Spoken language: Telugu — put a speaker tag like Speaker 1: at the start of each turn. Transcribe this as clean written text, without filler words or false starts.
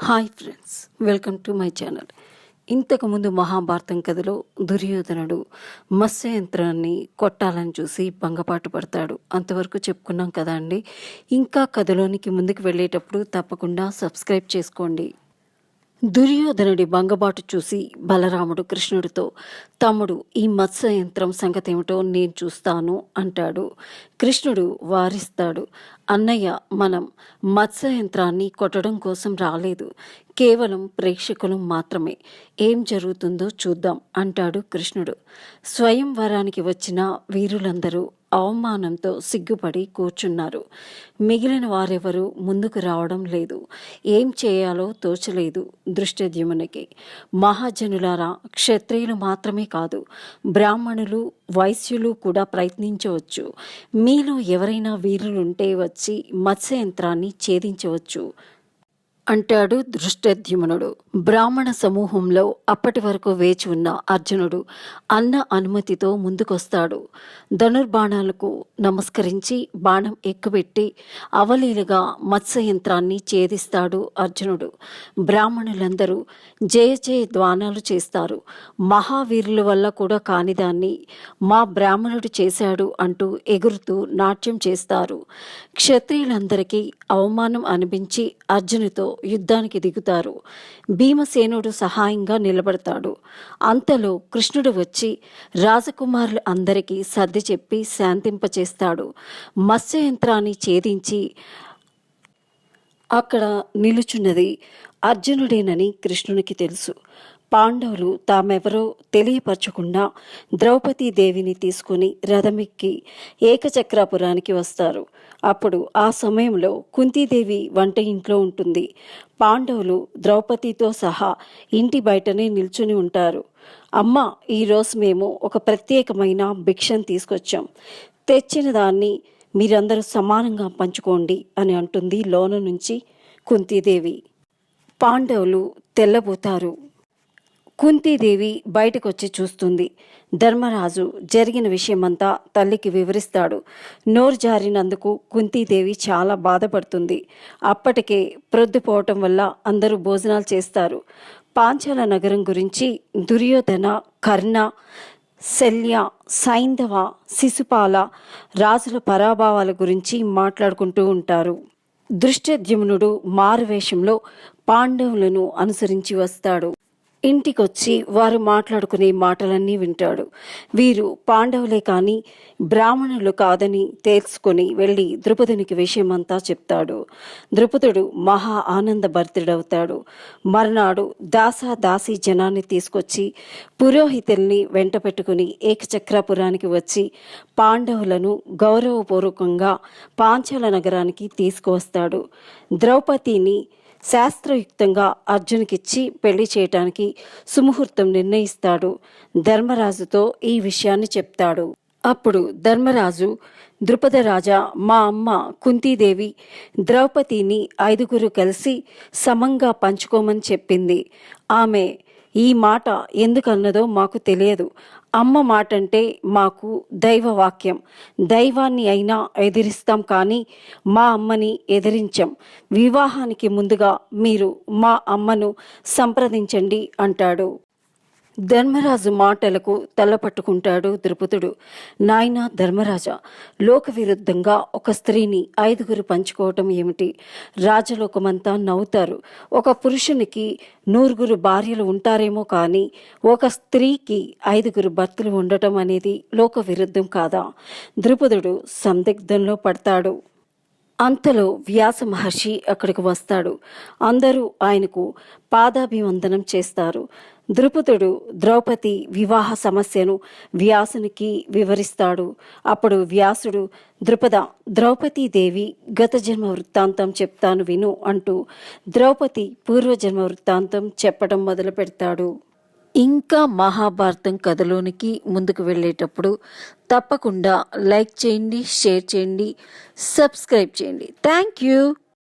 Speaker 1: Hi friends, welcome to my channel. ఇంతకుముందు మహాభారతం కథలో దుర్యోధనుడు మత్స్యయంత్రాన్ని కొట్టాలని చూసి భంగపాటు పడతాడు. అంతవరకు చెప్పుకున్నాం కదా అండి. ఇంకా కథలోనికి ముందుకు వెళ్ళేటప్పుడు తప్పకుండా సబ్స్క్రైబ్ చేసుకోండి. దుర్యోధనుడి భంగబాటు చూసి బలరాముడు కృష్ణుడితో, తమ్ముడు, ఈ మత్స్యయంత్రం సంగతేమిటో నేను చూస్తాను అంటాడు. కృష్ణుడు వారిస్తాడు, అన్నయ్య, మనం మత్స్యయంత్రాన్ని కొట్టడం కోసం రాలేదు, కేవలం ప్రేక్షకులు మాత్రమే. ఏం జరుగుతుందో చూద్దాం అంటాడు కృష్ణుడు. స్వయంవరానికి వచ్చిన వీరులందరూ అవమానంతో సిగ్గుపడి కూర్చున్నారు. మిగిలిన వారెవరూ ముందుకు రావడం లేదు. ఏం చేయాలో తోచలేదు దృష్టద్యుమ్నునికి. మహాజనులారా, క్షత్రియులు మాత్రమే కాదు, బ్రాహ్మణులు, వైశ్యులు కూడా ప్రయత్నించవచ్చు. మీలో ఎవరైనా వీరులుంటే వచ్చి మత్స్యయంత్రాన్ని ఛేదించవచ్చు అంటాడు దృష్టద్యుమ్నుడు. బ్రాహ్మణ సమూహంలో అప్పటి వరకు వేచి ఉన్న అర్జునుడు అన్న అనుమతితో ముందుకొస్తాడు. ధనుర్బాణాలకు నమస్కరించి బాణం ఎక్కుపెట్టి అవలీలగా మత్స్యయంత్రాన్ని ఛేదిస్తాడు అర్జునుడు. బ్రాహ్మణులందరూ జయ జయ ధ్వానాలు చేస్తారు. మహావీరుల వల్ల కూడా కానిదాన్ని మా బ్రాహ్మణుడు చేశాడు అంటూ ఎగురుతూ నాట్యం చేస్తారు. క్షత్రియులందరికీ అవమానం అనిపించి అర్జునుతో యుద్ధానికి దిగుతారు. భీమసేనుడు సహాయంగా నిలబడతాడు. అంతలో కృష్ణుడు వచ్చి రాజకుమారులు అందరికీ సర్ది చెప్పి శాంతింపచేస్తాడు. మత్స్యయంత్రాన్ని ఛేదించి అక్కడ నిలుచున్నది అర్జునుడేనని కృష్ణునికి తెలుసు. పాండవులు తామెవరో తెలియపరచకుండా ద్రౌపదీదేవిని తీసుకుని రథమెక్కి ఏకచక్రాపురానికి వస్తారు. అప్పుడు ఆ సమయంలో కుంతీదేవి వంట ఇంట్లో ఉంటుంది. పాండవులు ద్రౌపదితో సహా ఇంటి బయటనే నిల్చుని ఉంటారు. అమ్మ, ఈరోజు మేము ఒక ప్రత్యేకమైన భిక్షను తీసుకొచ్చాం. తెచ్చిన దాన్ని మీరందరూ సమానంగా పంచుకోండి అని అంటుంది లోన నుంచి కుంతీదేవి. పాండవులు తెల్లబోతారు. కుంతీదేవి బయటకొచ్చి చూస్తుంది. ధర్మరాజు జరిగిన విషయమంతా తల్లికి వివరిస్తాడు. నోరు జారినందుకు కుంతీదేవి చాలా బాధపడుతుంది. అప్పటికే ప్రొద్దుపోవటం వల్ల అందరూ భోజనాలు చేస్తారు. పాంచాల నగరం గురించి దుర్యోధన, కర్ణ, శల్య, సైంధవ, శిశుపాల రాజుల పరాభవాల గురించి మాట్లాడుకుంటూ ఉంటారు. దృష్టద్యుమ్నుడు మారువేషంలో పాండవులను అనుసరించి వస్తాడు. ఇంటికొచ్చి వారు మాట్లాడుకునే మాటలన్నీ వింటాడు. వీరు పాండవులే కానీ బ్రాహ్మణులు కాదని తెలుసుకొని వెళ్ళి ద్రుపదునికి విషయమంతా చెప్తాడు. ద్రుపదుడు మహా ఆనంద భరితుడవుతాడు. మర్నాడు దాసీ జనాన్ని తీసుకొచ్చి పురోహితుల్ని వెంట పెట్టుకుని ఏకచక్రాపురానికి వచ్చి పాండవులను గౌరవపూర్వకంగా పాంచాల నగరానికి తీసుకువస్తాడు. ద్రౌపదిని శాస్త్రయుక్తంగా అర్జునుకిచ్చి పెళ్లి చేయటానికి సుముహూర్తం నిర్ణయిస్తాడు. ధర్మరాజుతో ఈ విషయాన్ని చెప్తాడు. అప్పుడు ధర్మరాజు, ద్రుపదరాజా, మా అమ్మ కుంతీదేవి ద్రౌపదిని 5 కలిసి సమంగా పంచుకోమని చెప్పింది. ఆమె ఈ మాట ఎందుకన్నదో మాకు తెలియదు. అమ్మ మాటంటే మాకు దైవవాక్యం. దైవాన్ని అయినా ఎదిరిస్తాం కానీ మా అమ్మని ఎదిరించం. వివాహానికి ముందుగా మీరు మా అమ్మను సంప్రదించండి అంటాడు. ధర్మరాజు మాటలకు తలపట్టుకుంటాడు ద్రుపదుడు. నాయనా ధర్మరాజా, లోక విరుద్ధంగా ఒక స్త్రీని 5 పంచుకోవటం ఏమిటి? రాజలోకమంతా నవ్వుతారు. ఒక పురుషునికి 100 భార్యలు ఉంటారేమో కానీ ఒక స్త్రీకి 5 భర్తలు ఉండటం అనేది లోక విరుద్ధం కాదా? ద్రుపదుడు సందిగ్ధంలో పడతాడు. అంతలో వ్యాస మహర్షి అక్కడికి వస్తాడు. అందరూ ఆయనకు పాదాభివందనం చేస్తారు. ద్రుపదుడు ద్రౌపది వివాహ సమస్యను వ్యాసునికి వివరిస్తాడు. అప్పుడు వ్యాసుడు, ద్రౌపదీదేవి గత జన్మ వృత్తాంతం చెప్తాను విను అంటూ ద్రౌపది పూర్వజన్మ వృత్తాంతం చెప్పడం మొదలు పెడతాడు. ఇంకా మహాభారతం కథలోనికి ముందుకు వెళ్ళేటప్పుడు తప్పకుండా లైక్ చేయండి, షేర్ చేయండి, సబ్స్క్రైబ్ చేయండి. Thank you.